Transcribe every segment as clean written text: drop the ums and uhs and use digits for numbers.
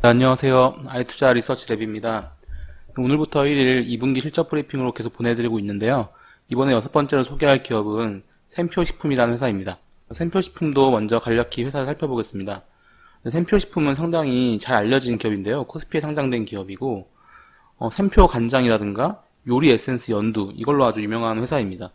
네, 안녕하세요. 아이투자 리서치랩입니다. 오늘부터 1일 2분기 실적 브리핑으로 계속 보내드리고 있는데요. 이번에 6번째로 소개할 기업은 샘표식품이라는 회사입니다. 샘표식품도 먼저 간략히 회사를 살펴보겠습니다. 샘표식품은 상당히 잘 알려진 기업인데요. 코스피에 상장된 기업이고 샘표 간장이라든가 요리 에센스 연두 이걸로 아주 유명한 회사입니다.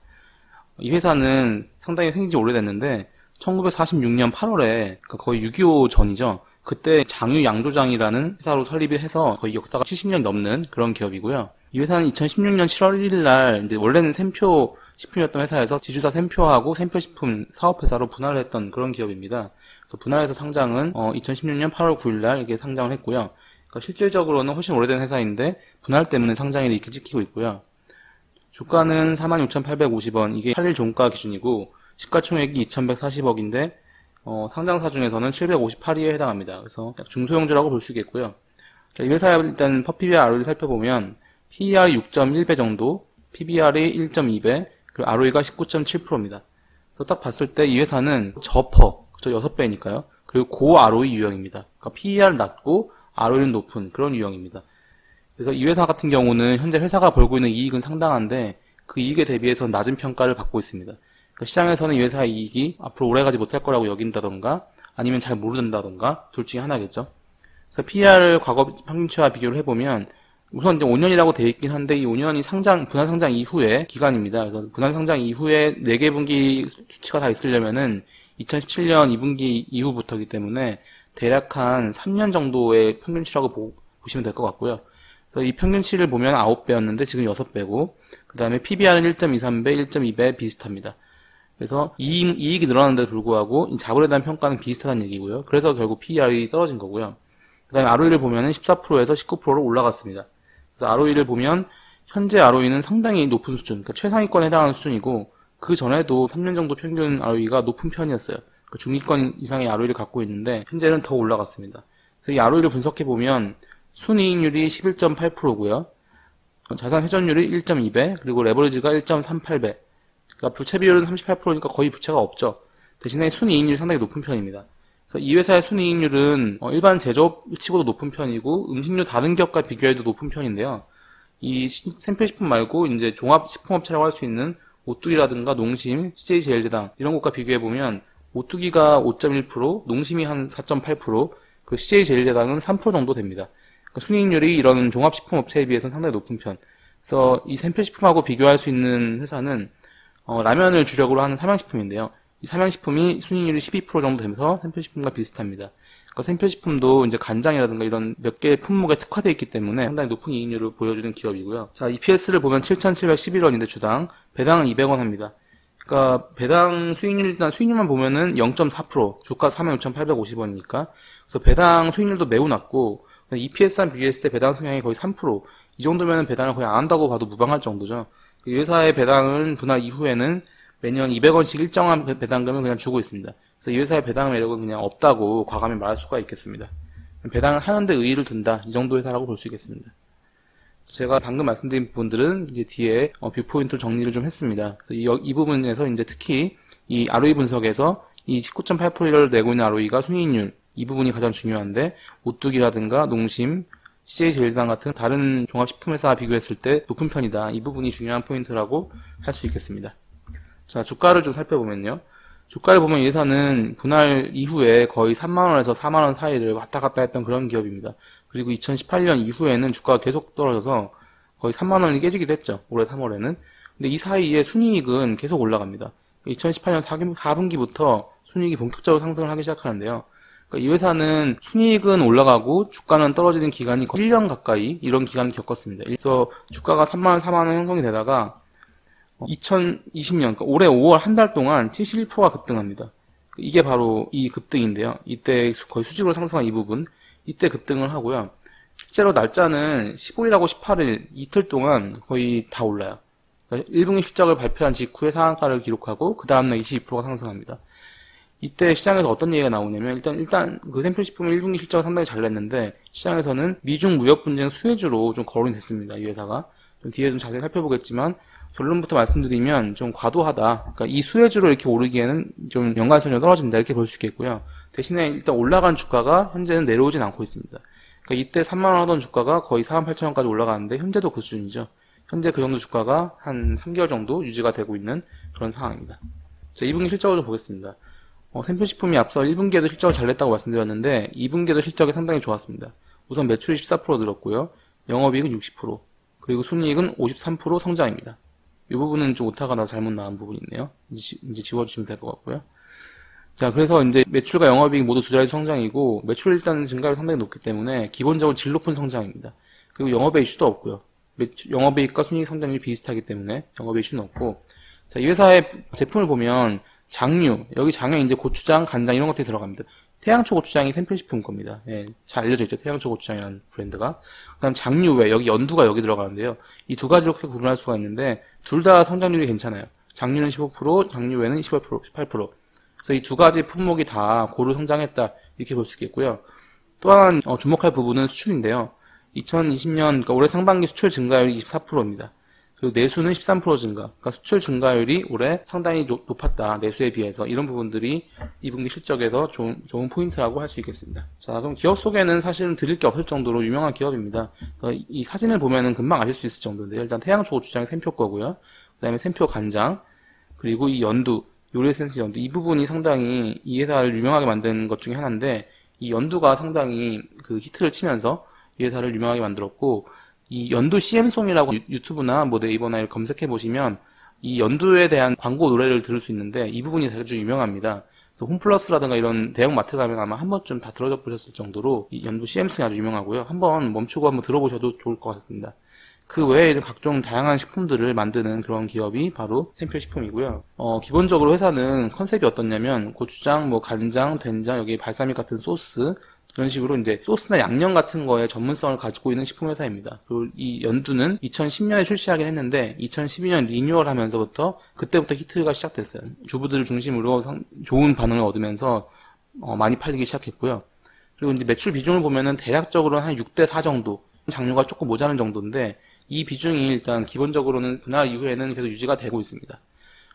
이 회사는 상당히 생긴 지 오래됐는데 1946년 8월에 거의 6.25 전이죠. 그때 장유 양조장이라는 회사로 설립을 해서 거의 역사가 70년 넘는 그런 기업이고요. 이 회사는 2016년 7월 1일 날 이제 원래는 샘표 식품이었던 회사에서 지주사 샘표하고 샘표식품 사업회사로 분할을 했던 그런 기업입니다. 그래서 분할해서 상장은 2016년 8월 9일 날 이렇게 상장을 했고요. 그러니까 실질적으로는 훨씬 오래된 회사인데 분할 때문에 상장일이 이렇게 찍히고 있고요. 주가는 46,850원, 이게 8일 종가 기준이고 시가총액이 2,140억인데 상장사 중에서는 758위에 해당합니다. 그래서 약 중소형주라고 볼 수 있겠고요. 자, 이 회사의 일단 PBR, ROE를 살펴보면 PER이 6.1배 정도, PBR이 1.2배, 그리고 ROE가 19.7%입니다. 그래서 딱 봤을 때 이 회사는 저퍼, 그쵸, 6배니까요. 그리고 고 ROE 유형입니다. 그러니까 PER 낮고 ROE는 높은 그런 유형입니다. 그래서 이 회사 같은 경우는 현재 회사가 벌고 있는 이익은 상당한데 그 이익에 대비해서 낮은 평가를 받고 있습니다. 시장에서는 이 회사의 이익이 앞으로 오래가지 못할 거라고 여긴다던가 아니면 잘 모른다던가 둘 중에 하나겠죠. 그래서 PER을 과거 평균치와 비교를 해보면 우선 이제 5년이라고 되어 있긴 한데 이 5년이 분할 상장 이후의 기간입니다. 그래서 분할 상장 이후에 4개 분기 수치가 다 있으려면은 2017년 2분기 이후부터이기 때문에 대략 한 3년 정도의 평균치라고 보시면 될 것 같고요. 그래서 이 평균치를 보면 9배였는데 지금 6배고 그 다음에 PBR은 1.23배, 1.2배 비슷합니다. 그래서 이익이 늘어나는데도 불구하고 자본에 대한 평가는 비슷하다는 얘기고요. 그래서 결국 PER이 떨어진 거고요. 그 다음에 ROE를 보면은 14%에서 19%로 올라갔습니다. 그래서 ROE를 보면 현재 ROE는 상당히 높은 수준, 그러니까 최상위권에 해당하는 수준이고 그 전에도 3년 정도 평균 ROE가 높은 편이었어요. 그러니까 중위권 이상의 ROE를 갖고 있는데 현재는 더 올라갔습니다. 그래서 이 ROE를 분석해 보면 순이익률이 11.8%고요. 자산 회전율이 1.2배, 그리고 레버리지가 1.38배. 그러니까 부채 비율은 38%니까 거의 부채가 없죠. 대신에 순이익률이 상당히 높은 편입니다. 그래서 이 회사의 순이익률은 일반 제조업치고도 높은 편이고 음식료 다른 기업과 비교해도 높은 편인데요. 이 샘표식품 말고 이제 종합식품업체라고 할 수 있는 오뚜기라든가 농심, CJ제일제당 이런 곳과 비교해 보면 오뚜기가 5.1%, 농심이 한 4.8%, 그리고 CJ제일제당은 3% 정도 됩니다. 그러니까 순이익률이 이런 종합식품업체에 비해서는 상당히 높은 편. 그래서 이 샘표식품하고 비교할 수 있는 회사는 라면을 주력으로 하는 삼양식품인데요. 이 삼양식품이 순이익률이 12% 정도 되면서 샘표식품과 비슷합니다. 그러니까 샘표식품도 이제 간장이라든가 이런 몇 개의 품목에 특화되어 있기 때문에 상당히 높은 이익률을 보여주는 기업이고요. 자, EPS를 보면 7,711원인데 주당, 배당은 200원 합니다. 그러니까 배당 수익률, 일단 수익률만 보면은 0.4%, 주가 46,850원이니까. 그래서 배당 수익률도 매우 낮고, EPS랑 비교했을 때 배당 성향이 거의 3%, 이 정도면 배당을 거의 안 한다고 봐도 무방할 정도죠. 이 회사의 배당은 분할 이후에는 매년 200원씩 일정한 배당금을 그냥 주고 있습니다. 그래서 이 회사의 배당 매력은 그냥 없다고 과감히 말할 수가 있겠습니다. 배당을 하는데 의의를 둔다, 이 정도 회사라고 볼 수 있겠습니다. 제가 방금 말씀드린 부분들은 이제 뒤에 뷰포인트로 정리를 좀 했습니다. 그래서 이 부분에서 이제 특히 이 ROE 분석에서 이 19.8%를 내고 있는 ROE가 순이익률, 이 부분이 가장 중요한데 오뚜기라든가 농심, CJ제일제당 같은 다른 종합식품회사와 비교했을 때 높은 편이다. 이 부분이 중요한 포인트라고 할 수 있겠습니다. 자, 주가를 좀 살펴보면요. 주가를 보면 이 회사는 분할 이후에 거의 3만원에서 4만원 사이를 왔다 갔다 했던 그런 기업입니다. 그리고 2018년 이후에는 주가가 계속 떨어져서 거의 3만원이 깨지기도 했죠. 올해 3월에는. 근데 이 사이에 순이익은 계속 올라갑니다. 2018년 4분기부터 순이익이 본격적으로 상승을 하기 시작하는데요. 그러니까 이 회사는 순이익은 올라가고 주가는 떨어지는 기간이 거의 1년 가까이 이런 기간을 겪었습니다. 그래서 주가가 3만원, 4만원 형성이 되다가 2020년, 그러니까 올해 5월 한 달 동안 71%가 급등합니다. 이게 바로 이 급등인데요. 이때 거의 수직으로 상승한 이 부분, 이때 급등을 하고요. 실제로 날짜는 15일하고 18일 이틀 동안 거의 다 올라요. 그러니까 1분기 실적을 발표한 직후에 상한가를 기록하고 그 다음날 22%가 상승합니다. 이때 시장에서 어떤 얘기가 나오냐면 일단 그 샘표식품의 1분기 실적을 상당히 잘 냈는데 시장에서는 미중 무역 분쟁 수혜주로 좀 거론이 됐습니다. 이 회사가. 좀 뒤에 좀 자세히 살펴보겠지만 결론부터 말씀드리면 좀 과도하다. 그러니까 이 수혜주로 이렇게 오르기에는 좀 연관성이 떨어진다 이렇게 볼 수 있겠고요. 대신에 일단 올라간 주가가 현재는 내려오진 않고 있습니다. 그러니까 이때 3만원 하던 주가가 거의 48,000원까지 올라가는데 현재도 그 수준이죠. 현재 그 정도 주가가 한 3개월 정도 유지가 되고 있는 그런 상황입니다. 자, 2분기 실적을 좀 보겠습니다. 샘표식품이 앞서 1분기에도 실적을 잘 냈다고 말씀드렸는데 2분기에도 실적이 상당히 좋았습니다. 우선 매출이 14% 늘었고요. 영업이익은 60%, 그리고 순이익은 53% 성장입니다. 이 부분은 좀 오타가 나서 잘못 나온 부분이 있네요. 이제 지워주시면 될 것 같고요. 자, 그래서 이제 매출과 영업이익 모두 두 자릿수 성장이고, 매출 일단 증가율이 상당히 높기 때문에 기본적으로 질 높은 성장입니다. 그리고 영업의 이슈도 없고요. 영업이익과 순이익 성장률이 비슷하기 때문에 영업의 이슈는 없고, 자, 이 회사의 제품을 보면 장류, 여기 장에 이제 고추장, 간장 이런 것들이 들어갑니다. 태양초 고추장이 샘표식품 겁니다. 예, 잘 알려져 있죠. 태양초 고추장이라는 브랜드가. 그 다음 장류외, 여기 연두가 여기 들어가는데요. 이 두 가지로 크게 구분할 수가 있는데, 둘 다 성장률이 괜찮아요. 장류는 15%, 장류외는 18%. 그래서 이 두 가지 품목이 다 고루 성장했다. 이렇게 볼 수 있겠고요. 또한 주목할 부분은 수출인데요. 2020년, 그러니까 올해 상반기 수출 증가율이 24%입니다. 그리고 내수는 13% 증가. 그러니까 수출 증가율이 올해 상당히 높았다. 내수에 비해서. 이런 부분들이 2분기 실적에서 좋은 포인트라고 할 수 있겠습니다. 자, 그럼 기업 소개는 사실은 드릴 게 없을 정도로 유명한 기업입니다. 이 사진을 보면은 금방 아실 수 있을 정도인데요. 일단 태양초 고추장이 샘표 거고요. 그 다음에 샘표 간장, 그리고 이 연두, 요리에센스 연두. 이 부분이 상당히 이 회사를 유명하게 만든 것 중에 하나인데, 이 연두가 상당히 그 히트를 치면서 이 회사를 유명하게 만들었고, 이 연두 CM송이라고 유튜브나 뭐 네이버나 이렇게 검색해보시면 이 연두에 대한 광고 노래를 들을 수 있는데 이 부분이 아주 유명합니다. 그래서 홈플러스라든가 이런 대형 마트 가면 아마 한 번쯤 다 들어보셨을 정도로 이 연두 CM송이 아주 유명하고요. 한번 멈추고 한번 들어보셔도 좋을 것 같습니다. 그 외에 각종 다양한 식품들을 만드는 그런 기업이 바로 샘표식품이고요. 기본적으로 회사는 컨셉이 어떻냐면 고추장, 뭐 간장, 된장, 여기 발사믹 같은 소스, 그런 식으로 이제 소스나 양념 같은 거에 전문성을 가지고 있는 식품 회사입니다. 그리고 이 연두는 2010년에 출시하긴 했는데 2012년 리뉴얼 하면서부터 그때부터 히트가 시작됐어요. 주부들을 중심으로 좋은 반응을 얻으면서 많이 팔리기 시작했고요. 그리고 이제 매출 비중을 보면은 대략적으로 한 6대4 정도, 장류가 조금 모자란 정도인데 이 비중이 일단 기본적으로는 분할 이후에는 계속 유지가 되고 있습니다.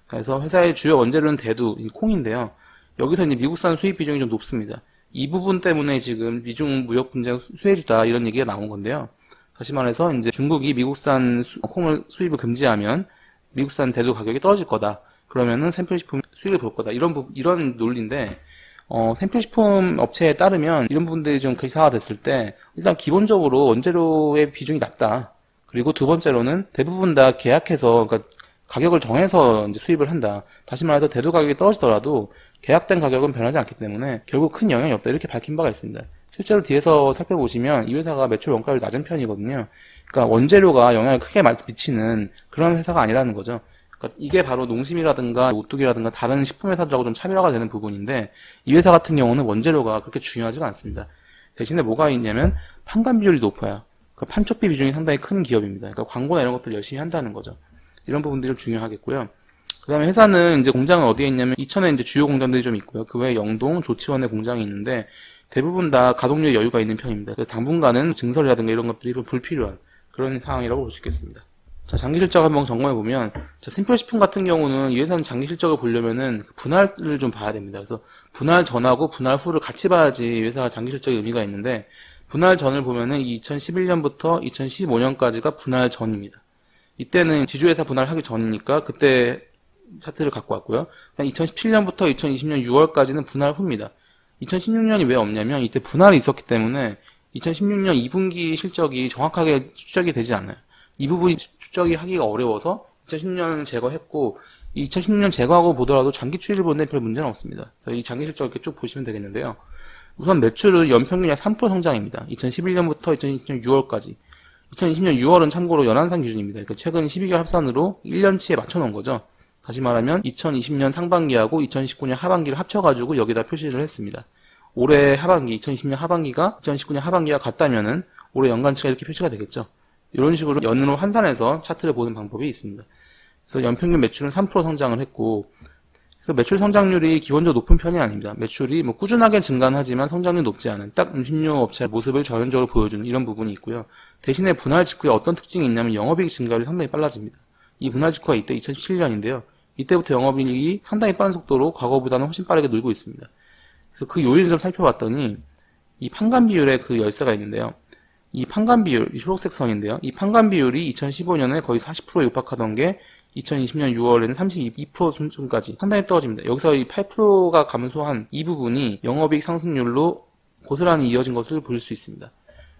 그래서 회사의 주요 원재료는 대두, 콩인데요. 여기서 이제 미국산 수입 비중이 좀 높습니다. 이 부분 때문에 지금 미중 무역 분쟁 수혜주다 이런 얘기가 나온 건데요. 다시 말해서 이제 중국이 미국산 콩을 수입을 금지하면 미국산 대두 가격이 떨어질 거다. 그러면은 샘표식품 수익을 볼 거다. 이런 논리인데 샘표식품 업체에 따르면 이런 부분들이 좀 기사화됐을 때 일단 기본적으로 원재료의 비중이 낮다. 그리고 두 번째로는 대부분 다 계약해서 그러니까 가격을 정해서 이제 수입을 한다. 다시 말해서 대두 가격이 떨어지더라도 계약된 가격은 변하지 않기 때문에 결국 큰 영향이 없다. 이렇게 밝힌 바가 있습니다. 실제로 뒤에서 살펴보시면 이 회사가 매출 원가율이 낮은 편이거든요. 그러니까 원재료가 영향을 크게 미치는 그런 회사가 아니라는 거죠. 그러니까 이게 바로 농심이라든가 오뚜기라든가 다른 식품 회사들하고 좀 차별화가 되는 부분인데 이 회사 같은 경우는 원재료가 그렇게 중요하지가 않습니다. 대신에 뭐가 있냐면 판관 비율이 높아요. 그러니까 판촉비 비중이 상당히 큰 기업입니다. 그러니까 광고나 이런 것들을 열심히 한다는 거죠. 이런 부분들이 좀 중요하겠고요. 그 다음에 회사는 이제 공장은 어디에 있냐면 이천에 이제 주요 공장들이 좀 있고요. 그 외에 영동, 조치원에 공장이 있는데 대부분 다 가동률 여유가 있는 편입니다. 그래서 당분간은 증설이라든가 이런 것들이 좀 불필요한 그런 상황이라고 볼 수 있겠습니다. 자, 장기 실적 한번 점검해 보면, 자, 샘표식품 같은 경우는 이 회사는 장기 실적을 보려면은 분할을 좀 봐야 됩니다. 그래서 분할 전하고 분할 후를 같이 봐야지 이 회사가 장기 실적의 의미가 있는데, 분할 전을 보면은 2011년부터 2015년까지가 분할 전입니다. 이때는 지주회사 분할하기 전이니까 그때 차트를 갖고 왔고요. 2017년부터 2020년 6월까지는 분할 후입니다. 2016년이 왜 없냐면 이때 분할이 있었기 때문에 2016년 2분기 실적이 정확하게 추적이 되지 않아요. 이 부분이 추적이 하기가 어려워서 2016년을 제거했고 2016년 제거하고 보더라도 장기 추이를 보는데 별 문제는 없습니다. 그래서 이 장기 실적 이렇게 쭉 보시면 되겠는데요. 우선 매출은 연평균 약 3% 성장입니다. 2011년부터 2020년 6월까지. 2020년 6월은 참고로 연한상 기준입니다. 그러니까 최근 12개월 합산으로 1년치에 맞춰놓은 거죠. 다시 말하면 2020년 상반기하고 2019년 하반기를 합쳐가지고 여기다 표시를 했습니다. 올해 하반기, 2020년 하반기가 2019년 하반기와 같다면은 올해 연간치가 이렇게 표시가 되겠죠. 이런 식으로 연으로 환산해서 차트를 보는 방법이 있습니다. 그래서 연평균 매출은 3% 성장을 했고, 그래서 매출 성장률이 기본적으로 높은 편이 아닙니다. 매출이 뭐 꾸준하게 증가는 하지만 성장률이 높지 않은 딱 음식료 업체의 모습을 전형적으로 보여주는 이런 부분이 있고요. 대신에 분할 직후에 어떤 특징이 있냐면 영업이익 증가율이 상당히 빨라집니다. 이 분할 직후가 이때 2017년인데요. 이때부터 영업이익이 상당히 빠른 속도로 과거보다는 훨씬 빠르게 늘고 있습니다. 그래서 그 요인을 좀 살펴봤더니 이 판관 비율의 그 열쇠가 있는데요. 이 판관 비율, 이 초록색 선인데요. 이 판관 비율이 2015년에 거의 40%에 육박하던 게 2020년 6월에는 32% 수준까지 상당히 떨어집니다. 여기서 이 8%가 감소한 이 부분이 영업이익 상승률로 고스란히 이어진 것을 볼 수 있습니다.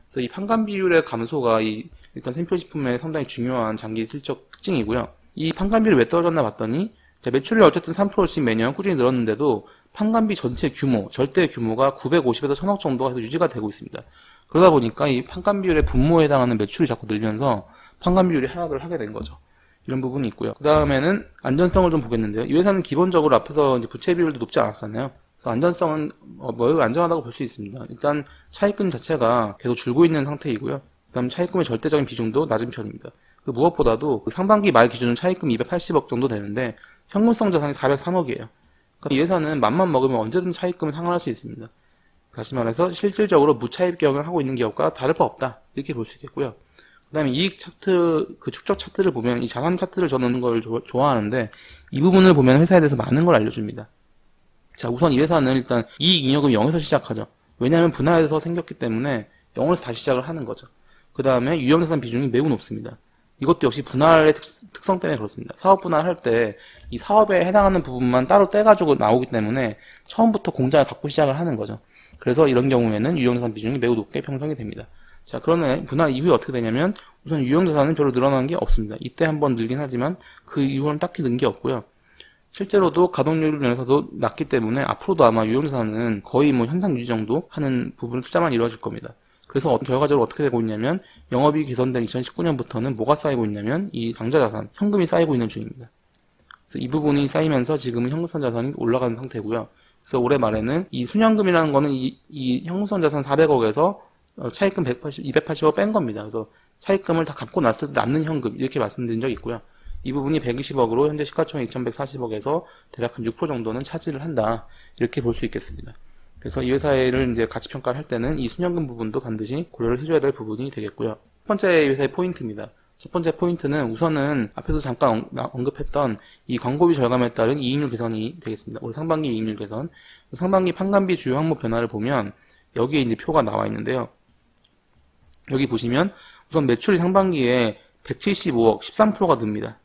그래서 이 판관 비율의 감소가 일단 샘표식품의 상당히 중요한 장기 실적 특징이고요. 이 판관 비율이 왜 떨어졌나 봤더니 매출이 어쨌든 3%씩 매년 꾸준히 늘었는데도 판관비 전체 규모, 절대 규모가 950에서 1000억 정도가 계속 유지가 되고 있습니다. 그러다 보니까 이 판관 비율의 분모에 해당하는 매출이 자꾸 늘면서 판관 비율이 하락을 하게 된 거죠. 이런 부분이 있고요. 그 다음에는 안전성을 좀 보겠는데요. 이 회사는 기본적으로 앞에서 이제 부채 비율도 높지 않았잖아요. 그래서 안전성은 매우 안전하다고 볼 수 있습니다. 일단 차입금 자체가 계속 줄고 있는 상태이고요. 그 다음 차입금의 절대적인 비중도 낮은 편입니다. 무엇보다도 상반기 말 기준은 차입금 280억 정도 되는데 현금성 자산이 403억이에요. 그러니까 이 회사는 맘만 먹으면 언제든 차입금을 상환할 수 있습니다. 다시 말해서 실질적으로 무차입 경영을 하고 있는 기업과 다를 바 없다. 이렇게 볼 수 있겠고요. 그 다음에 이익 차트, 그 축적 차트를 보면 이 자산 차트를 적는 걸 좋아하는데 이 부분을 보면 회사에 대해서 많은 걸 알려줍니다. 자, 우선 이 회사는 일단 이익 잉여금이 0에서 시작하죠. 왜냐하면 분할해서 생겼기 때문에 0에서 다시 시작을 하는 거죠. 그 다음에 유형자산 비중이 매우 높습니다. 이것도 역시 분할의 특성 때문에 그렇습니다. 사업 분할할 때 이 사업에 해당하는 부분만 따로 떼가지고 나오기 때문에 처음부터 공장을 갖고 시작을 하는 거죠. 그래서 이런 경우에는 유형자산 비중이 매우 높게 형성이 됩니다. 자, 그러면 분할 이후에 어떻게 되냐면 우선 유형자산은 별로 늘어난 게 없습니다. 이때 한번 늘긴 하지만 그 이후로는 딱히 는 게 없고요. 실제로도 가동률 면에서도 낮기 때문에 앞으로도 아마 유형자산은 거의 뭐 현상 유지 정도 하는 부분 투자만 이루어질 겁니다. 그래서 결과적으로 어떻게 되고 있냐면 영업이익이 개선된 2019년부터는 뭐가 쌓이고 있냐면 이 당좌자산, 현금이 쌓이고 있는 중입니다. 그래서 이 부분이 쌓이면서 지금은 현금성 자산이 올라가는 상태고요. 그래서 올해 말에는 이 순현금이라는 거는 이 현금성 자산 400억에서 차입금 280억 뺀 겁니다. 그래서 차입금을 다 갚고 났을 때 남는 현금 이렇게 말씀드린 적이 있고요. 이 부분이 120억으로 현재 시가총액 2140억에서 대략 한 6% 정도는 차지를 한다. 이렇게 볼 수 있겠습니다. 그래서 이 회사를 이제 가치 평가를 할 때는 이 순현금 부분도 반드시 고려를 해줘야 될 부분이 되겠고요. 첫 번째 회사의 포인트입니다. 첫 번째 포인트는 우선은 앞에서 잠깐 언급했던 이 광고비 절감에 따른 이익률 개선이 되겠습니다. 올해 상반기 이익률 개선. 상반기 판관비 주요 항목 변화를 보면 여기에 이제 표가 나와 있는데요. 여기 보시면 우선 매출이 상반기에 175억, 13%가 듭니다.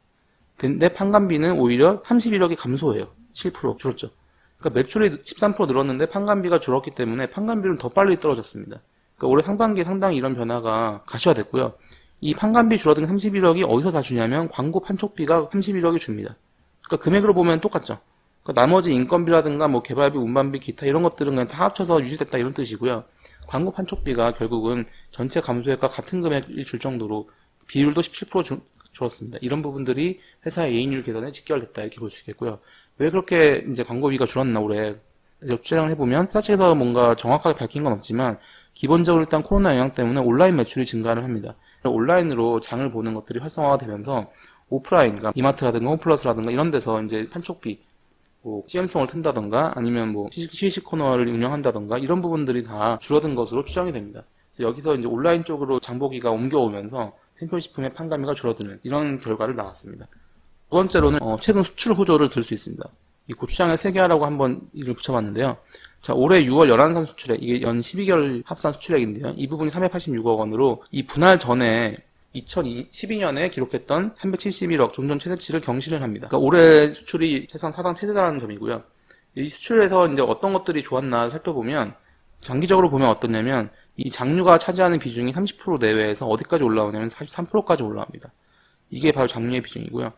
근데 판관비는 오히려 31억이 감소해요. 7% 줄었죠. 그러니까 매출이 13% 늘었는데 판관비가 줄었기 때문에 판관비는 더 빨리 떨어졌습니다. 그러니까 올해 상반기에 상당히 이런 변화가 가시화됐고요. 이 판관비 줄어든 31억이 어디서 다 주냐면 광고 판촉비가 31억이 줍니다. 그러니까 금액으로 보면 똑같죠. 그러니까 나머지 인건비라든가 뭐 개발비, 운반비, 기타 이런 것들은 그냥 다 합쳐서 유지됐다 이런 뜻이고요. 광고 판촉비가 결국은 전체 감소액과 같은 금액을 줄 정도로 비율도 17% 줄었습니다. 이런 부분들이 회사의 이익률 개선에 직결됐다 이렇게 볼 수 있겠고요. 왜 그렇게 이제 광고비가 줄었나 올해 추정을 해보면 회사 측에서 뭔가 정확하게 밝힌 건 없지만 기본적으로 일단 코로나 영향 때문에 온라인 매출이 증가를 합니다. 온라인으로 장을 보는 것들이 활성화가 되면서 오프라인, 그러니까 이마트라든가 홈플러스라든가 이런 데서 이제 판촉비, 뭐 CM송을 튼다던가 아니면 뭐 시식 코너를 운영한다던가 이런 부분들이 다 줄어든 것으로 추정이 됩니다. 그래서 여기서 이제 온라인 쪽으로 장보기가 옮겨오면서 생필식품의 판관비가 줄어드는 이런 결과를 나왔습니다. 두 번째로는 최근 수출 호조를 들 수 있습니다. 이 고추장을 세계화라고 한번 이를 붙여봤는데요. 자, 올해 6월 연한산 수출액, 이게 연 12개월 합산 수출액인데요. 이 부분이 386억 원으로 이 분할 전에 2012년에 기록했던 371억 종전 최대치를 경신을 합니다. 그러니까 올해 수출이 사상 최대라는 점이고요. 이 수출에서 이제 어떤 것들이 좋았나 살펴보면 장기적으로 보면 어떠냐면 이 장류가 차지하는 비중이 30% 내외에서 어디까지 올라오냐면 43%까지 올라옵니다. 이게 바로 장류의 비중이고요.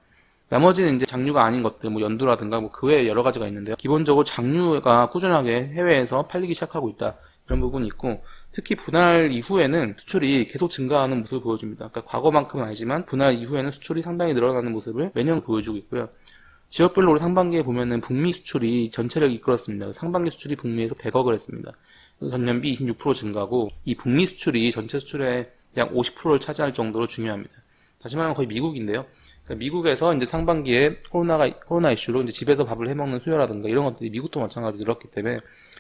나머지는 이제 장류가 아닌 것들, 뭐 연두라든가 뭐 그 외에 여러 가지가 있는데요. 기본적으로 장류가 꾸준하게 해외에서 팔리기 시작하고 있다. 이런 부분이 있고, 특히 분할 이후에는 수출이 계속 증가하는 모습을 보여줍니다. 그러니까 과거만큼은 아니지만 분할 이후에는 수출이 상당히 늘어나는 모습을 매년 보여주고 있고요. 지역별로 올해 상반기에 보면은 북미 수출이 전체를 이끌었습니다. 상반기 수출이 북미에서 100억을 했습니다. 전년비 26% 증가고, 이 북미 수출이 전체 수출의 약 50%를 차지할 정도로 중요합니다. 다시 말하면 거의 미국인데요. 미국에서 이제 상반기에 코로나 이슈로 이제 집에서 밥을 해먹는 수요라든가 이런 것들이 미국도 마찬가지로 늘었기 때문에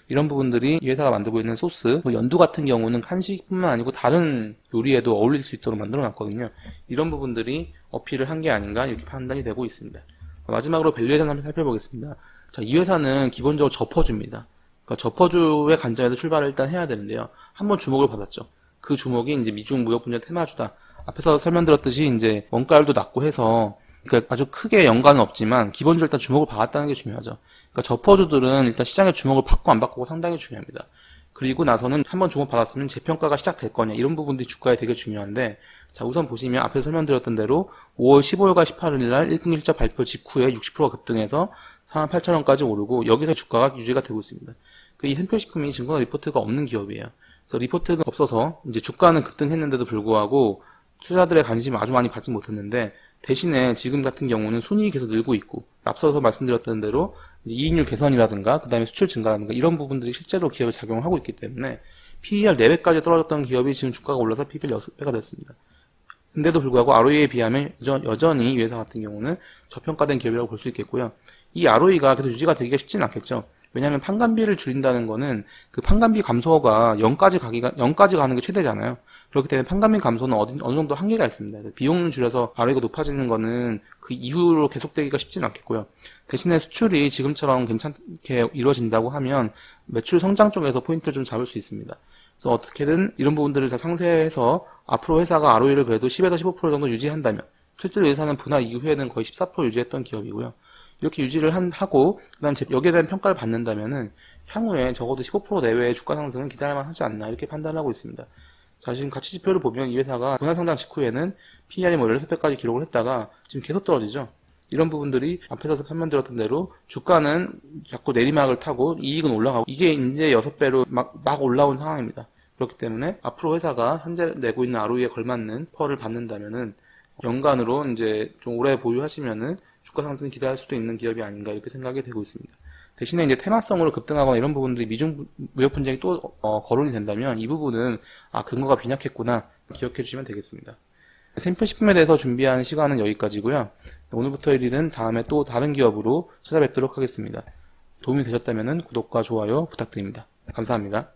이런 부분들이 이 회사가 만들고 있는 소스, 연두 같은 경우는 한식뿐만 아니고 다른 요리에도 어울릴 수 있도록 만들어 놨거든요. 이런 부분들이 어필을 한 게 아닌가 이렇게 판단이 되고 있습니다. 마지막으로 밸류에이션 한번 살펴보겠습니다. 자, 이 회사는 기본적으로 저퍼주입니다. 그러니까 저퍼주의 관점에서 출발을 일단 해야 되는데요. 한번 주목을 받았죠. 그 주목이 이제 미중 무역 분쟁 테마주다. 앞에서 설명드렸듯이 이제 원가율도 낮고 해서 그러니까 아주 크게 연관은 없지만 기본적으로 일단 주목을 받았다는 게 중요하죠. 그러니까 저퍼주들은 일단 시장의 주목을 받고 안 받고가 상당히 중요합니다. 그리고 나서는 한번 주목받았으면 재평가가 시작될 거냐 이런 부분들이 주가에 되게 중요한데, 자 우선 보시면 앞에서 설명드렸던 대로 5월 15일과 18일 날 1분기 실적 발표 직후에 60%가 급등해서 48,000원까지 오르고 여기서 주가가 유지가 되고 있습니다. 이 샘표식품이 증권화 리포트가 없는 기업이에요. 그래서 리포트가 없어서 이제 주가는 급등했는데도 불구하고 투자들의 관심을 아주 많이 받지 못했는데, 대신에 지금 같은 경우는 순이익이 계속 늘고 있고, 앞서서 말씀드렸던 대로 이익률 개선이라든가 그 다음에 수출 증가라든가 이런 부분들이 실제로 기업에 작용을 하고 있기 때문에 PER 4배까지 떨어졌던 기업이 지금 주가가 올라서 PBR 6배가 됐습니다. 근데도 불구하고 ROE에 비하면 여전히 이 회사 같은 경우는 저평가된 기업이라고 볼 수 있겠고요. 이 ROE가 계속 유지가 되기가 쉽지는 않겠죠. 왜냐하면 판관비를 줄인다는 거는 그 판관비 감소가 0까지 가는 게 최대잖아요. 그렇기 때문에 판관비 감소는 어느 정도 한계가 있습니다. 비용을 줄여서 ROE가 높아지는 거는 그 이후로 계속되기가 쉽지는 않겠고요. 대신에 수출이 지금처럼 괜찮게 이루어진다고 하면 매출 성장 쪽에서 포인트를 좀 잡을 수 있습니다. 그래서 어떻게든 이런 부분들을 다 상쇄해서 앞으로 회사가 ROE를 그래도 10에서 15% 정도 유지한다면, 실제로 회사는 분할 이후에는 거의 14% 유지했던 기업이고요. 이렇게 유지를 하고 그다음 여기에 대한 평가를 받는다면은 향후에 적어도 15% 내외의 주가 상승은 기대할만 하지 않나 이렇게 판단하고 있습니다. 자, 지금 가치 지표를 보면 이 회사가 분할 상장 직후에는 PER이 16배까지 기록을 했다가 지금 계속 떨어지죠. 이런 부분들이 앞에서 설명드렸던 대로 주가는 자꾸 내리막을 타고 이익은 올라가고, 이게 이제 6배로 막 올라온 상황입니다. 그렇기 때문에 앞으로 회사가 현재 내고 있는 ROE에 걸맞는 펄을 받는다면은 연간으로 이제 좀 오래 보유하시면은 주가 상승을 기대할 수도 있는 기업이 아닌가 이렇게 생각이 되고 있습니다. 대신에 이제 테마성으로 급등하거나 이런 부분들이 미중 무역 분쟁이 또 거론이 된다면 이 부분은 근거가 빈약했구나 기억해 주시면 되겠습니다. 샘표식품에 대해서 준비한 시간은 여기까지고요. 오늘부터 1일은 다음에 또 다른 기업으로 찾아뵙도록 하겠습니다. 도움이 되셨다면 구독과 좋아요 부탁드립니다. 감사합니다.